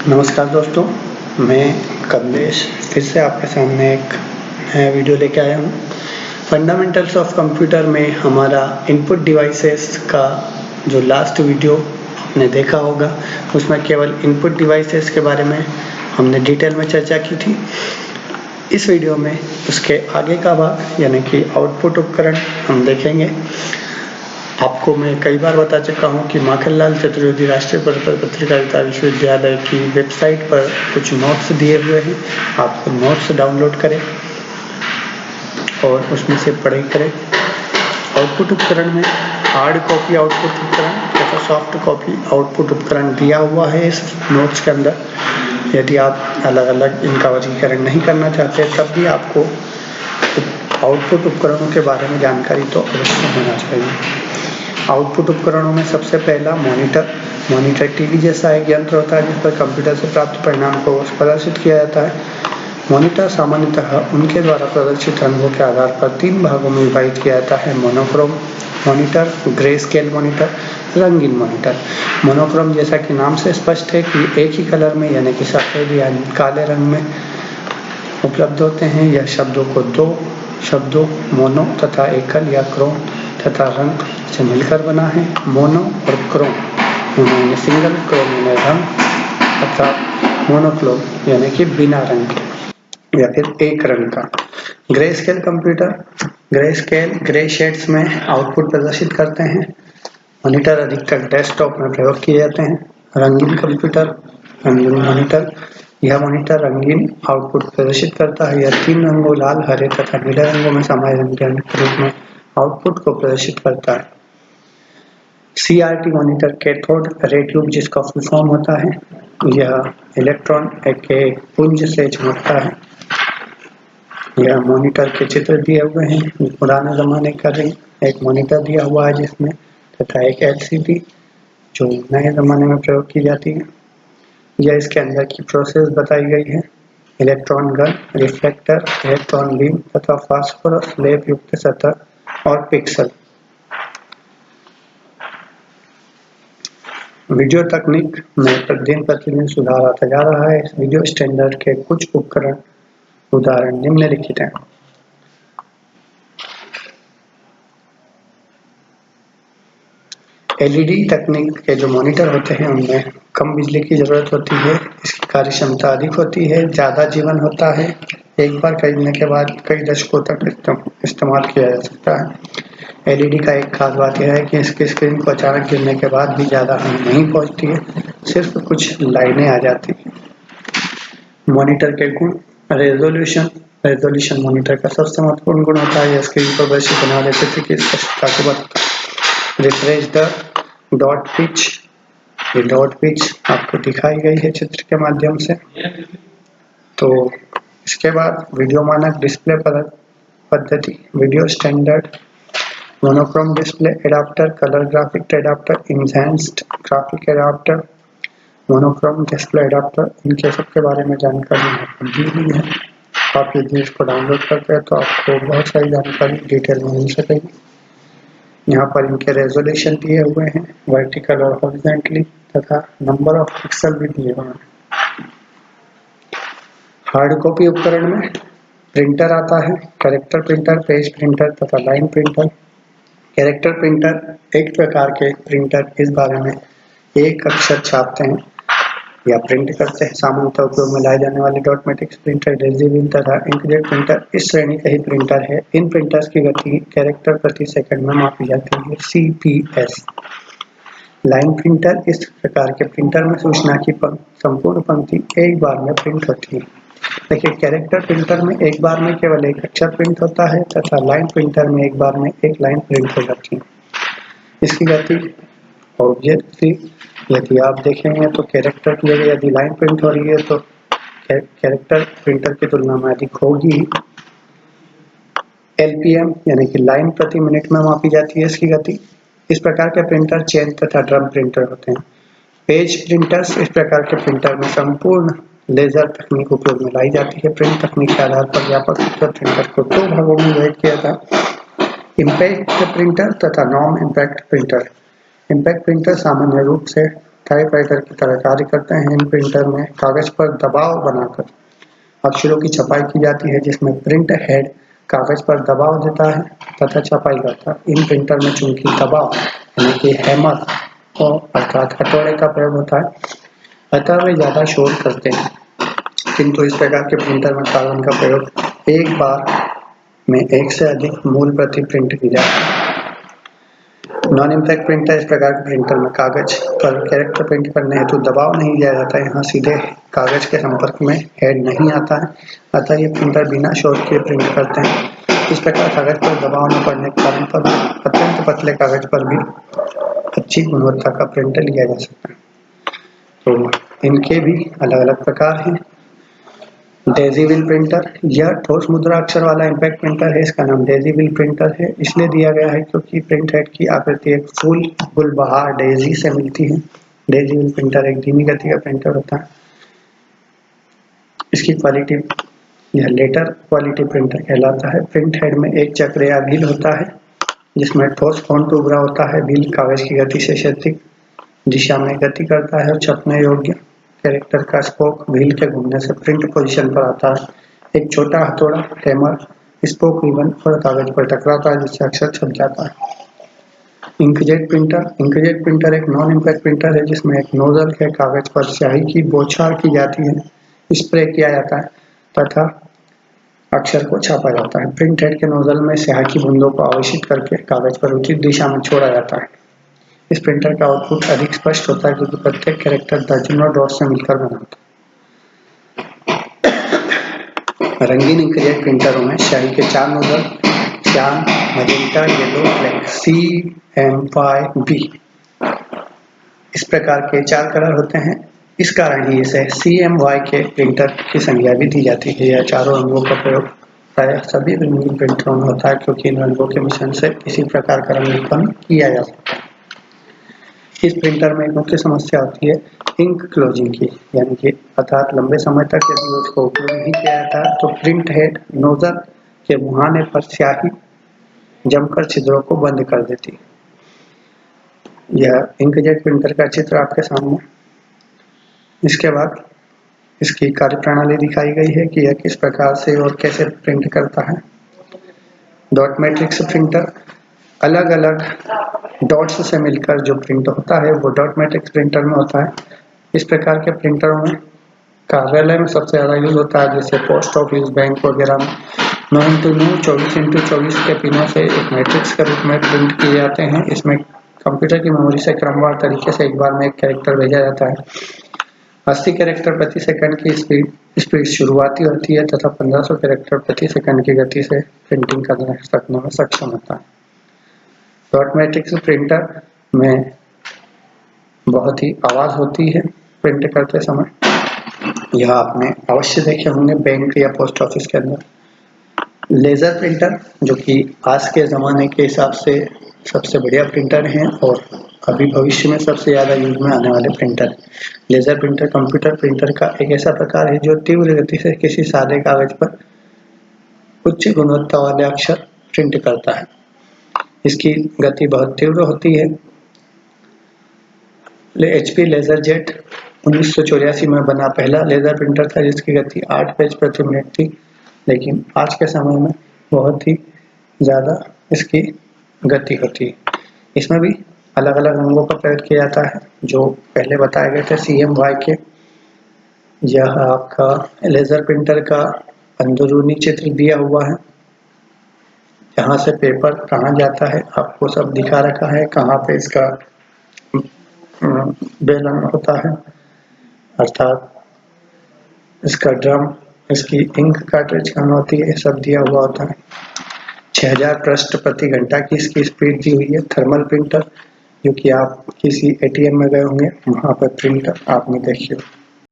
नमस्कार दोस्तों, मैं कमलेश फिर से आपके सामने एक नया वीडियो लेके आया हूँ। फंडामेंटल्स ऑफ कंप्यूटर में हमारा इनपुट डिवाइसेस का जो लास्ट वीडियो आपने देखा होगा, उसमें केवल इनपुट डिवाइसेस के बारे में हमने डिटेल में चर्चा की थी। इस वीडियो में उसके आगे का भाग यानी कि आउटपुट उपकरण हम देखेंगे। आपको मैं कई बार बता चुका हूँ कि माखनलाल चतुर्वेदी राष्ट्रीय पत्रकारिता विश्वविद्यालय की वेबसाइट पर कुछ नोट्स दिए हुए हैं। आप नोट्स डाउनलोड करें और उसमें से पढ़ाई करें। आउटपुट उपकरण में हार्ड कॉपी आउटपुट उपकरण तथा सॉफ्ट कॉपी आउटपुट उपकरण दिया हुआ है इस नोट्स के अंदर। यदि आप अलग अलग इनका वर्गीकरण नहीं करना चाहते तब भी आपको आउटपुट उपकरणों के बारे में जानकारी तो अवश्य होना चाहिए। आउटपुट उपकरणों में सबसे पहला मॉनिटर टीवी जैसा एक यंत्र होता है जिस पर कंप्यूटर से प्राप्त परिणाम को प्रदर्शित किया जाता है। मॉनिटर सामान्यतः उनके द्वारा प्रदर्शित रंगों के आधार पर 3 भागों में विभाजित किया जाता है: monochrome monitor, grey scale monitor, रंगीन मॉनिटर। मोनोक्रोम जैसा कि नाम से स्पष्ट है कि एक ही कलर में यानी कि सफेद या काले रंग में उपलब्ध होते हैं। यह शब्दों को 2 शब्दों मोनो तथा एकल या क्रोम तथा रंग से मिलकर बना है। मोनो और क्रोम यानी सिंगल, क्रोम यानी रंग तथा मोनोक्रोम यानी कि बिना रंग के या फिर एक रंग का। Grey scale computer grey shades में आउटपुट प्रदर्शित करते हैं। मॉनिटर अधिकतर डेस्कटॉप में प्रयोग किए जाते हैं। रंगीन मॉनिटर, यह मॉनिटर रंगीन आउटपुट प्रदर्शित करता है। यह 3 रंगों लाल, हरे तथा नीले रंगों में समायोजन के रूप में आउटपुट को प्रदर्शित करता है। CRT monitor, cathode ray tube जिसका फुल फॉर्म होता है, यह इलेक्ट्रॉन के पुंज से चमकता है। यह मॉनिटर के चित्र दिए हुए हैं। पुराने जमाने का एक मॉनिटर दिया हुआ है जिसमें तथा एक LCD जो नए जमाने में प्रयोग की जाती है। यह इसके अंदर की प्रोसेस बताई गई है: electron gun, reflector, electron beam तथा फास्फोरस लेप युक्त सतह और पिक्सल। वीडियो तकनीक में प्रतिदिन सुधार आता जा रहा है। इस वीडियो स्टैंडर्ड के कुछ उपकरण उदाहरण निम्नलिखित हैं। LED तकनीक के जो मॉनिटर होते हैं उनमें कम बिजली की जरूरत होती है, इसकी कार्य क्षमता अधिक होती है, ज्यादा जीवन होता है, एक बार खरीदने के बाद कई दशकों तक इस्तेमाल किया जा सकता है। LED का एक खास बात यह है कि इसकी स्क्रीन को अचानक गिरने के बाद भी ज्यादा हानि नहीं पहुंचती है, सिर्फ कुछ लाइनें आ जाती है। मॉनिटर के गुण: रेजोल्यूशन मॉनिटर का सबसे महत्वपूर्ण गुण होता है। यह स्क्रीन पर प्रदर्शित होने वाले चित्र की स्पष्टता को बढ़ाता है। रिफ्रेश दर, डॉट पिच, ये डॉट पिच आपको दिखाई गई है चित्र के माध्यम से। तो इसके बाद वीडियो मानक डिस्प्ले पद्धति, video standard, monochrome display adapter, colour graphic adapter, enhanced graphic adapter, monochrome display adapter, इनके सब के बारे में जानकारी यहाँ पर दी हुई है। आप यदि इसको डाउनलोड करते हैं तो आपको बहुत सारी जानकारी डिटेल में मिल सकेगी। यहाँ पर इनके रेजोल्यूशन दिए हुए हैं, वर्टिकल और हॉरिजॉन्टली, तथा नंबर ऑफ पिक्सल भी दिए हुए हैं। हार्ड कॉपी उपकरण में प्रिंटर आता है: कैरेक्टर प्रिंटर, पेज प्रिंटर तथा लाइन प्रिंटर। कैरेक्टर प्रिंटर एक प्रकार के प्रिंटर इस बारे में एक अक्षर छापते हैं या प्रिंट करते हैं। सामान्यतः उपयोग में लाए जाने वाले डॉटमेटिक्स प्रिंटर, डेजिविल तथा इंकजेट प्रिंटर इस श्रेणी का ही प्रिंटर है। इन प्रिंटर्स की गति कैरेक्टर प्रति सेकंड में मापी जाती है, CPS। लाइन प्रिंटर इस प्रकार के प्रिंटर में सूचना की संपूर्ण पंक्ति एक बार में प्रिंट होती है। देखिए, कैरेक्टर प्रिंटर में एक बार में केवल एक अक्षर प्रिंट होता है तथा लाइन प्रिंटर में एक बार में एक लाइन प्रिंट हो जाती है। इसकी गति ऑब्जेक्टली यदि आप देखेंगे तो कैरेक्टर की जगह यदि लाइन प्रिंट हो रही है तो कैरेक्टर प्रिंटर की तुलना में अधिक होगी। LPM यानी कि लाइन प्रति मिनट में मापी जाती है इसकी गति। इस प्रकार के प्रिंटर चेन तथा ड्रम प्रिंटर होते हैं। पेज प्रिंटर्स इस प्रकार के प्रिंटर में संपूर्ण लेजर तकनीक उपयोग में लाई जाती है। प्रिंट तकनीक के आधार पर व्यापक रूप से प्रिंटर को 2 भागों में विभाजित किया था: इम्पैक्ट प्रिंटर तथा non impact printer. Impact printer सामान्य रूप से टाइपराइटर की तरह कार्य करते हैं। इन प्रिंटर में कागज पर दबाव बनाकर अक्षरों की छपाई की जाती है, जिसमें प्रिंट हेड कागज पर दबाव देता है तथा छपाई करता है। इन प्रिंटर में चूंकि दबाव यानी कि हैमर अर्थात हथौड़े का प्रयोग होता है, अतः वे ज्यादा शोर करते हैं, किंतु इस प्रकार के प्रिंटर में कार्बन का प्रयोग एक बार में एक से अधिक मूल प्रति प्रिंट की जाती है। नॉन इम्पैक्ट प्रिंटर, इस प्रकार के प्रिंटर में कागज पर कैरेक्टर प्रिंट करने हेतु दबाव नहीं दिया जाता है। यहाँ सीधे कागज के संपर्क में हेड नहीं आता है, अतः ये प्रिंटर बिना शोर के प्रिंट करते हैं। इस प्रकार कागज पर दबाव न पड़ने के कारण पर अत्यंत पतले कागज पर भी अच्छी गुणवत्ता का प्रिंट लिया जा सकता है। तो इनके भी अलग अलग प्रकार हैं। डेजी व्हील प्रिंटर, यह ठोस मुद्रा अक्षर वाला इम्पैक्ट प्रिंटर है। इसका नाम डेजी व्हील प्रिंटर है, इसलिए दिया गया है क्योंकि प्रिंट हेड की आकृति एक फूल गुलबहार डेजी से मिलती है। डेजी व्हील प्रिंटर एक धीमी गति का प्रिंटर होता है। इसकी क्वालिटी यह लेटर क्वालिटी प्रिंटर कहलाता है। प्रिंट हेड में एक चक्र या व्हील होता है, जिसमें ठोस फॉन्ट उभरा होता है। व्हील कागज की गति से क्षैतिज दिशा में गति करता है और छपने योग्य कैरेक्टर का स्पोक व्हील के घूमने से प्रिंट पोजीशन पर आता है। एक छोटा हथौड़ा हैमर स्पोक रिबन और कागज पर टकराता है, जिससे अक्षर छप जाता है। इंकजेट प्रिंटर, इंकजेट प्रिंटर एक नॉन इम्पैक्ट प्रिंटर है, जिसमें एक नोजल के कागज पर स्याही की बौछार की जाती है, स्प्रे किया जाता है तथा अक्षर को छापा जाता है। प्रिंट हेड के नोजल में स्याही की बूंदों को आवेशित करके कागज पर उचित दिशा में छोड़ा जाता है। इस प्रिंटर का आउटपुट अधिक स्पष्ट होता है क्योंकि प्रत्येक कैरेक्टर दर्जनों डॉट्स से मिलकर बना होता है। रंगीन इंकजेट प्रिंटरों में स्याही के 4 nozzle cian, magenta, yellow, black CM5B इस प्रकार के 4 कलर होते हैं। इस कारण ही इसे CMY के प्रिंटर की संज्ञा भी दी जाती है। यह चारों रंगों का प्रयोग प्रायः सभी रंगीन प्रिंटरों में होता है, क्योंकि इन रंगों के मिश्रण से किसी प्रकार का रंग उत्पन्न किया जा सकता है। इस प्रिंटर में एक मुख्य समस्या होती है इंक क्लोजिंग की, यानी कि अर्थात लंबे समय तक यदि उसको उपयोग नहीं किया जाता है तो प्रिंट हेड नोजल के मुहाने पर स्याही जमकर छिद्रों को बंद कर देती है। यह इंकजेट प्रिंटर का चित्र आपके सामने। इसके बाद इसकी कार्यप्रणाली दिखाई गई है कि यह किस प्रकार से और कैसे प्रिंट करता है। डॉट मैट्रिक्स प्रिंटर, अलग अलग डॉट्स से मिलकर जो प्रिंट होता है वो डॉट मैट्रिक्स प्रिंटर में होता है। इस प्रकार के प्रिंटरों में कार्यालय में सबसे ज़्यादा यूज होता है, जैसे पोस्ट ऑफिस, बैंक वगैरह में 9x9 24x24 के पिनों से एक मैट्रिक्स के रूप में प्रिंट किए जाते हैं। इसमें कंप्यूटर की मेमोरी से क्रमवार तरीके से एक बार में एक कैरेक्टर भेजा जाता है। 80 कैरेक्टर प्रति सेकंड की स्पीड शुरुआती होती है तथा 1500 कैरेक्टर प्रति सेकंड की गति से प्रिंटिंग करने में सक्षम होता है। डॉट मैट्रिक्स प्रिंटर में बहुत ही आवाज़ होती है प्रिंट करते समय। यह आपने अवश्य देखे होंगे बैंक या पोस्ट ऑफिस के अंदर। लेज़र प्रिंटर, जो कि आज के ज़माने के हिसाब से सबसे बढ़िया प्रिंटर हैं और अभी भविष्य में सबसे ज़्यादा यूज में आने वाले printer. Laser printer computer printer का एक ऐसा प्रकार है जो तीव्र गति से किसी सादे कागज पर उच्च गुणवत्ता वाले अक्षर प्रिंट करता है। इसकी गति बहुत तीव्र होती है। HP लेजर जेट 1984 में बना पहला लेजर प्रिंटर था, जिसकी गति 8 पेज प्रति मिनट थी, लेकिन आज के समय में बहुत ही ज़्यादा इसकी गति होती है। इसमें भी अलग अलग रंगों का प्रयोग किया जाता है, जो पहले बताए गए थे CMY के। यह आपका लेजर प्रिंटर का अंदरूनी चित्र दिया हुआ है, जहाँ से पेपर कहाँ जाता है आपको सब दिखा रखा है, कहाँ पे इसका बेलन होता है अर्थात इसका ड्रम, इसकी इंक कार्ट्रिज कहाँ होती है, सब दिया हुआ होता है। 6000 पृष्ठ प्रति घंटा की इसकी स्पीड दी हुई है। थर्मल प्रिंटर, जो कि आप किसी ATM में गए होंगे वहाँ पर प्रिंटर आपने देखी हो।